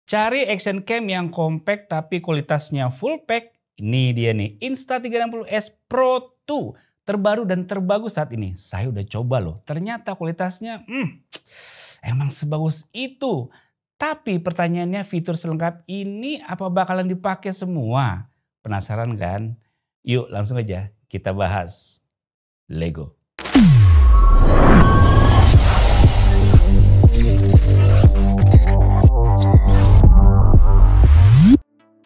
Cari action cam yang compact tapi kualitasnya full pack. Ini dia nih, Insta360S Pro 2. Terbaru dan terbagus saat ini. Saya udah coba loh, ternyata kualitasnya emang sebagus itu. Tapi pertanyaannya, fitur selengkap ini apa bakalan dipakai semua? Penasaran kan? Yuk langsung aja kita bahas. Lego.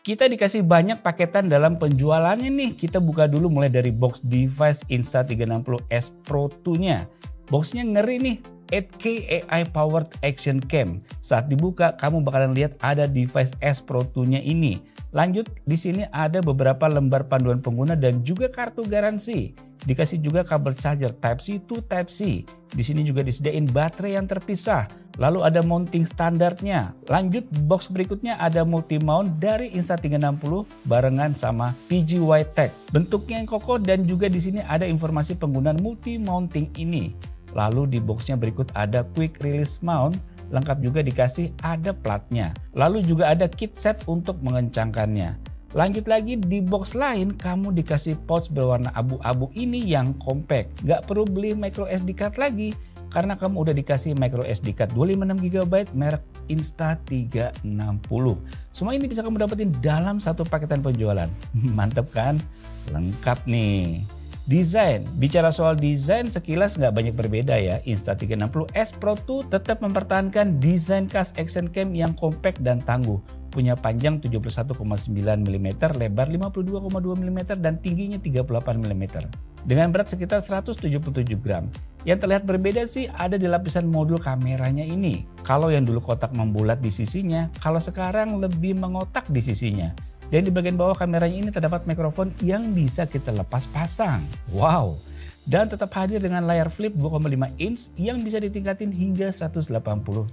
Kita dikasih banyak paketan dalam penjualannya nih. Kita buka dulu mulai dari box device Insta360S Pro 2-nya. Boxnya ngeri nih, 8K AI powered action cam. Saat dibuka kamu bakalan lihat ada device S Pro 2-nya ini. Lanjut, di sini ada beberapa lembar panduan pengguna dan juga kartu garansi. Dikasih juga kabel charger Type-C to Type-C. Di sini juga disediain baterai yang terpisah. Lalu ada mounting standarnya. Lanjut, box berikutnya ada multi mount dari Insta360 barengan sama PGY Tech. Bentuknya yang kokoh dan juga di sini ada informasi penggunaan multi mounting ini. Lalu di boxnya berikut ada quick release mount. Lengkap juga dikasih ada platnya. Lalu juga ada kit set untuk mengencangkannya. Lanjut lagi di box lain kamu dikasih pouch berwarna abu-abu ini yang compact. Gak perlu beli micro SD card lagi karena kamu udah dikasih micro SD card 256GB merek Insta360. Semua ini bisa kamu dapetin dalam satu paketan penjualan. Mantap kan? Lengkap nih. Desain, bicara soal desain sekilas nggak banyak berbeda ya. Insta360S Pro 2 tetap mempertahankan desain khas action cam yang compact dan tangguh. Punya panjang 71,9 mm, lebar 52,2 mm dan tingginya 38 mm. Dengan berat sekitar 177 gram. Yang terlihat berbeda sih ada di lapisan modul kameranya ini. Kalau yang dulu kotak membulat di sisinya, kalau sekarang lebih mengotak di sisinya. Dan di bagian bawah kameranya ini terdapat mikrofon yang bisa kita lepas pasang. Wow! Dan tetap hadir dengan layar flip 2,5 inch yang bisa ditingkatin hingga 180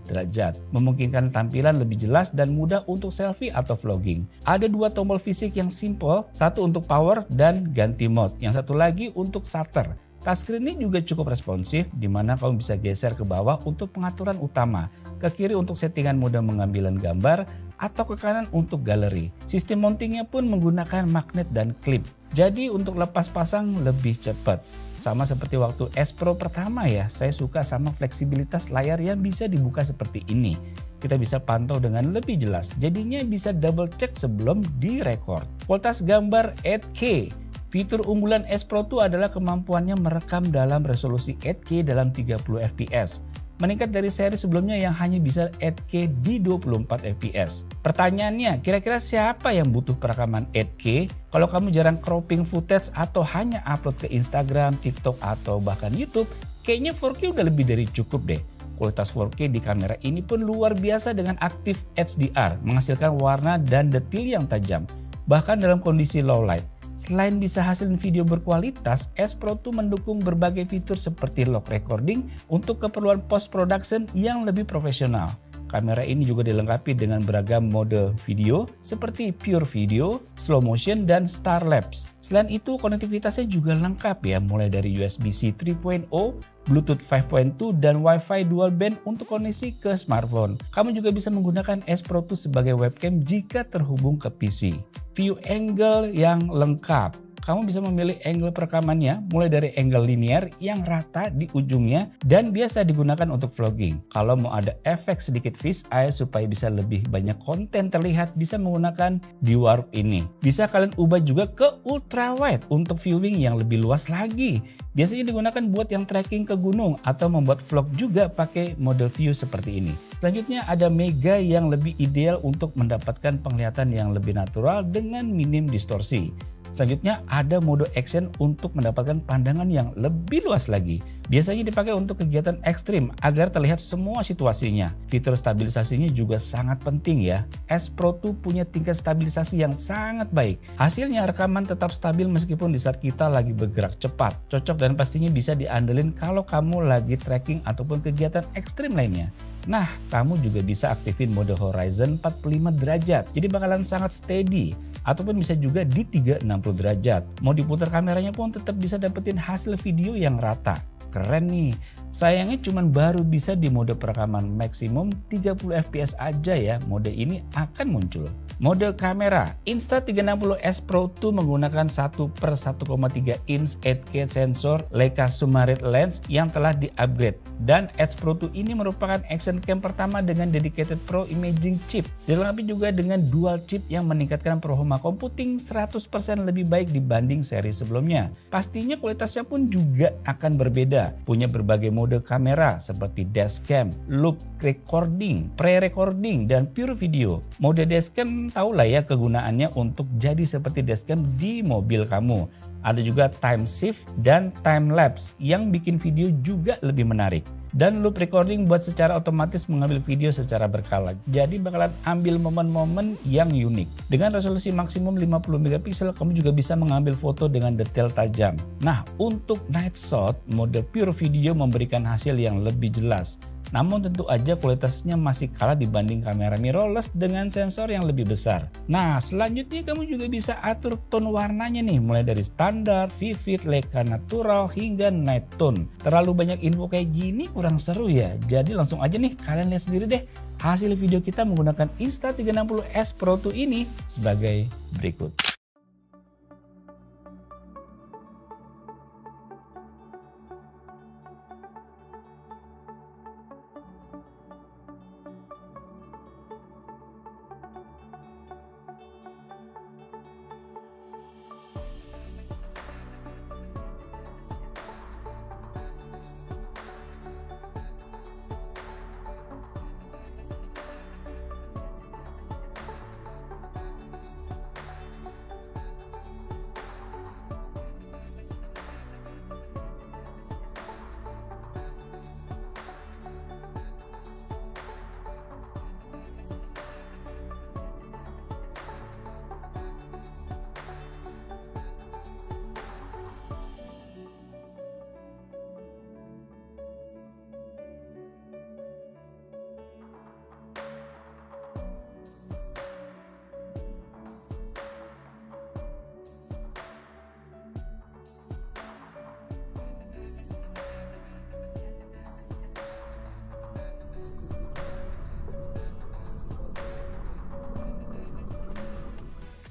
derajat. Memungkinkan tampilan lebih jelas dan mudah untuk selfie atau vlogging. Ada dua tombol fisik yang simple, satu untuk power dan ganti mode. Yang satu lagi untuk shutter. Touchscreen ini juga cukup responsif, di mana kamu bisa geser ke bawah untuk pengaturan utama, ke kiri untuk settingan mode pengambilan gambar, atau ke kanan untuk galeri. Sistem mountingnya pun menggunakan magnet dan klip. Jadi untuk lepas pasang lebih cepat. Sama seperti waktu S Pro pertama ya, saya suka sama fleksibilitas layar yang bisa dibuka seperti ini. Kita bisa pantau dengan lebih jelas, jadinya bisa double check sebelum direkord. Kualitas gambar 8K. Fitur unggulan S Pro 2 adalah kemampuannya merekam dalam resolusi 8K dalam 30 fps. Meningkat dari seri sebelumnya yang hanya bisa 8K di 24 fps. Pertanyaannya, kira-kira siapa yang butuh perekaman 8K? Kalau kamu jarang cropping footage atau hanya upload ke Instagram, TikTok, atau bahkan YouTube, kayaknya 4K udah lebih dari cukup deh. Kualitas 4K di kamera ini pun luar biasa dengan aktif HDR, menghasilkan warna dan detail yang tajam, bahkan dalam kondisi low light. Selain bisa hasilin video berkualitas, S Pro 2 mendukung berbagai fitur seperti log recording untuk keperluan post production yang lebih profesional. Kamera ini juga dilengkapi dengan beragam mode video seperti pure video, slow motion, dan star lapse. Selain itu konektivitasnya juga lengkap ya, mulai dari USB-C 3.0, Bluetooth 5.2 dan Wi-Fi dual band untuk koneksi ke smartphone. Kamu juga bisa menggunakan S Pro 2 sebagai webcam jika terhubung ke PC. View angle yang lengkap. Kamu bisa memilih angle perekamannya mulai dari angle linear yang rata di ujungnya dan biasa digunakan untuk vlogging. Kalau mau ada efek sedikit fish eye supaya bisa lebih banyak konten terlihat, bisa menggunakan D-Warp ini. Bisa kalian ubah juga ke ultra wide untuk viewing yang lebih luas lagi. Biasanya digunakan buat yang trekking ke gunung atau membuat vlog juga pakai model view seperti ini. Selanjutnya ada mega yang lebih ideal untuk mendapatkan penglihatan yang lebih natural dengan minim distorsi. Selanjutnya ada mode action untuk mendapatkan pandangan yang lebih luas lagi. Biasanya dipakai untuk kegiatan ekstrim agar terlihat semua situasinya. Fitur stabilisasinya juga sangat penting ya. S Pro 2 punya tingkat stabilisasi yang sangat baik. Hasilnya rekaman tetap stabil meskipun di saat kita lagi bergerak cepat. Cocok dan pastinya bisa diandelin kalau kamu lagi trekking ataupun kegiatan ekstrim lainnya. Nah, kamu juga bisa aktifin mode horizon 45 derajat. Jadi bakalan sangat steady. Ataupun bisa juga di 360 derajat. Mau diputar kameranya pun tetap bisa dapetin hasil video yang rata. keren nih. Sayangnya cuman baru bisa di mode perekaman maksimum 30 fps aja ya. Mode ini akan muncul. Mode kamera Insta360S Pro 2 menggunakan 1/1,3 inch 8K sensor Leica Summit lens yang telah di-upgrade. Dan S Pro 2 ini merupakan action cam pertama dengan dedicated Pro Imaging chip. Dilengkapi juga dengan dual chip yang meningkatkan performa computing 100% lebih baik dibanding seri sebelumnya. Pastinya kualitasnya pun juga akan berbeda. Punya berbagai mode kamera seperti dashcam, loop recording, pre-recording, dan pure video. Mode dashcam tahulah ya kegunaannya untuk jadi seperti dashcam di mobil kamu. Ada juga time shift dan time lapse yang bikin video juga lebih menarik. Dan loop recording buat secara otomatis mengambil video secara berkala. Jadi bakalan ambil momen-momen yang unik. Dengan resolusi maksimum 50 megapiksel, kamu juga bisa mengambil foto dengan detail tajam. Nah, untuk night shot, mode pure video memberikan hasil yang lebih jelas. Namun tentu aja kualitasnya masih kalah dibanding kamera mirrorless dengan sensor yang lebih besar. Nah, selanjutnya kamu juga bisa atur tone warnanya nih, mulai dari standar, vivid, Leica natural, hingga night tone. Terlalu banyak info kayak gini kurang seru ya. Jadi langsung aja nih kalian lihat sendiri deh hasil video kita menggunakan Insta360S Pro 2 ini sebagai berikut.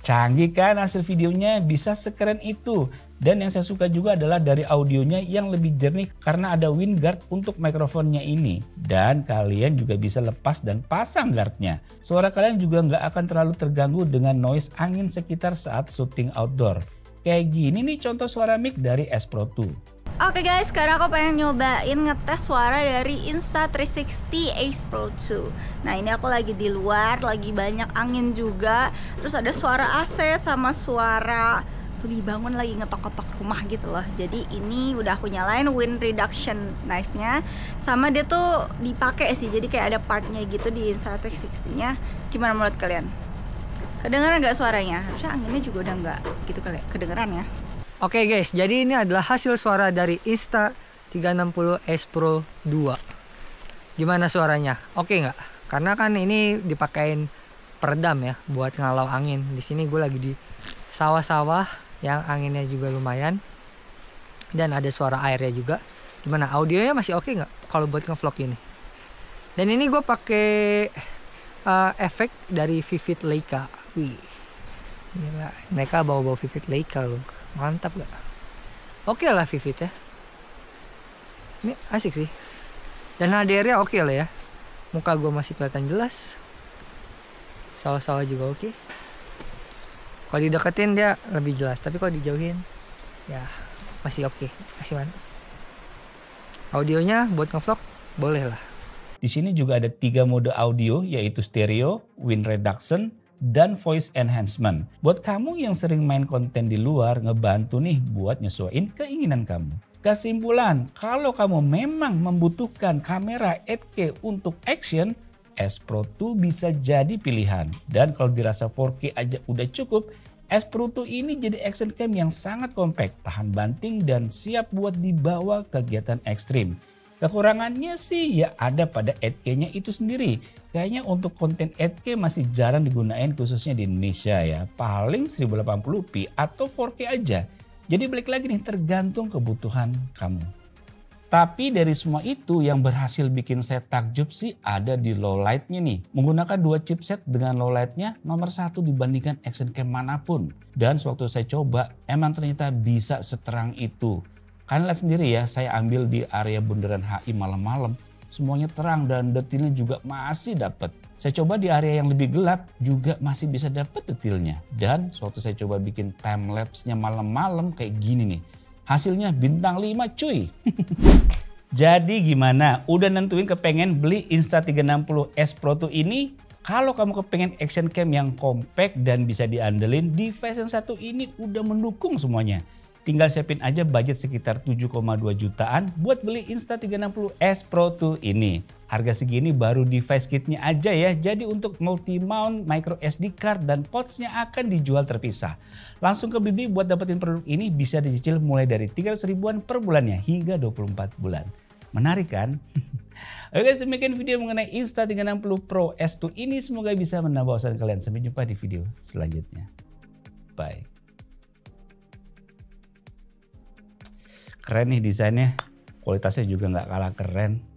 Canggih kan hasil videonya, bisa sekeren itu. Dan yang saya suka juga adalah dari audionya yang lebih jernih karena ada wind guard untuk mikrofonnya ini. Dan kalian juga bisa lepas dan pasang guardnya. Suara kalian juga nggak akan terlalu terganggu dengan noise angin sekitar saat syuting outdoor. Kayak gini nih contoh suara mic dari S Pro 2. Oke guys, sekarang aku pengen nyobain ngetes suara dari Insta360 Ace Pro 2. Nah ini aku lagi di luar, lagi banyak angin juga. Terus ada suara AC sama suara dibangun lagi ngetok-ketok rumah gitu loh. Jadi ini udah aku nyalain wind reduction noise-nya. Sama dia tuh dipakai sih, jadi kayak ada partnya gitu di Insta360 nya. Gimana menurut kalian? Kedengeran nggak suaranya? Harusnya anginnya juga udah nggak gitu kali, kedengeran ya. Oke guys, jadi ini adalah hasil suara dari Insta360S Pro 2. Gimana suaranya? Oke nggak? Karena kan ini dipakein peredam ya, buat ngalau angin. Di sini gue lagi di sawah-sawah yang anginnya juga lumayan. Dan ada suara airnya juga. Gimana? Audionya masih oke nggak kalau buat ngevlog ini? Dan ini gue pakai efek dari Vivid Leica. Wih, gila. Mereka bawa-bawa Vivid Leica loh. Mantap gak? Oke lah Vivid ya. Ini asik sih. Dan HDR-nya oke lah ya. Muka gue masih kelihatan jelas. Sawah-sawah juga oke. Kalau dideketin dia lebih jelas. Tapi kalau dijauhin ya masih oke. Masih mantap. Audionya buat ngevlog boleh lah. Di sini juga ada 3 mode audio, yaitu stereo, wind reduction, dan voice enhancement. Buat kamu yang sering main konten di luar, ngebantu nih buat nyesuaiin keinginan kamu. Kesimpulan, kalau kamu memang membutuhkan kamera 8K untuk action, S Pro 2 bisa jadi pilihan. Dan kalau dirasa 4K aja udah cukup, S Pro 2 ini jadi action cam yang sangat compact, tahan banting, dan siap buat dibawa kegiatan ekstrim. Kekurangannya sih ya ada pada 8K-nya itu sendiri. Kayaknya untuk konten 8K masih jarang digunain khususnya di Indonesia ya. Paling 1080p atau 4K aja. Jadi balik lagi nih, tergantung kebutuhan kamu. Tapi dari semua itu yang berhasil bikin saya takjub sih ada di low lightnya nih. Menggunakan 2 chipset dengan low lightnya nomor 1 dibandingkan action cam manapun. Dan sewaktu saya coba emang ternyata bisa seterang itu. Kalian lihat sendiri ya, saya ambil di area Bundaran HI malam-malam. Semuanya terang dan detailnya juga masih dapat. Saya coba di area yang lebih gelap juga masih bisa dapat detailnya. Dan sewaktu saya coba bikin time lapse-nya malam-malam kayak gini nih. Hasilnya bintang 5 cuy. Jadi gimana? Udah nentuin kepengen beli Insta360S Pro 2 ini? Kalau kamu kepengen action cam yang compact dan bisa diandelin, device yang satu ini udah mendukung semuanya. Tinggal siapin aja budget sekitar 7,2 jutaan buat beli Insta360S Pro 2 ini. Harga segini baru device kitnya aja ya, jadi untuk multi-mount, micro SD card dan ports-nya akan dijual terpisah. Langsung ke Bibi buat dapetin produk ini bisa dicicil mulai dari 300 ribuan per bulannya hingga 24 bulan. Menarik kan? Oke, demikian video mengenai Insta360 Pro S2 ini, semoga bisa menambah wawasan kalian. Sampai jumpa di video selanjutnya. Bye. Keren nih desainnya, kualitasnya juga nggak kalah keren.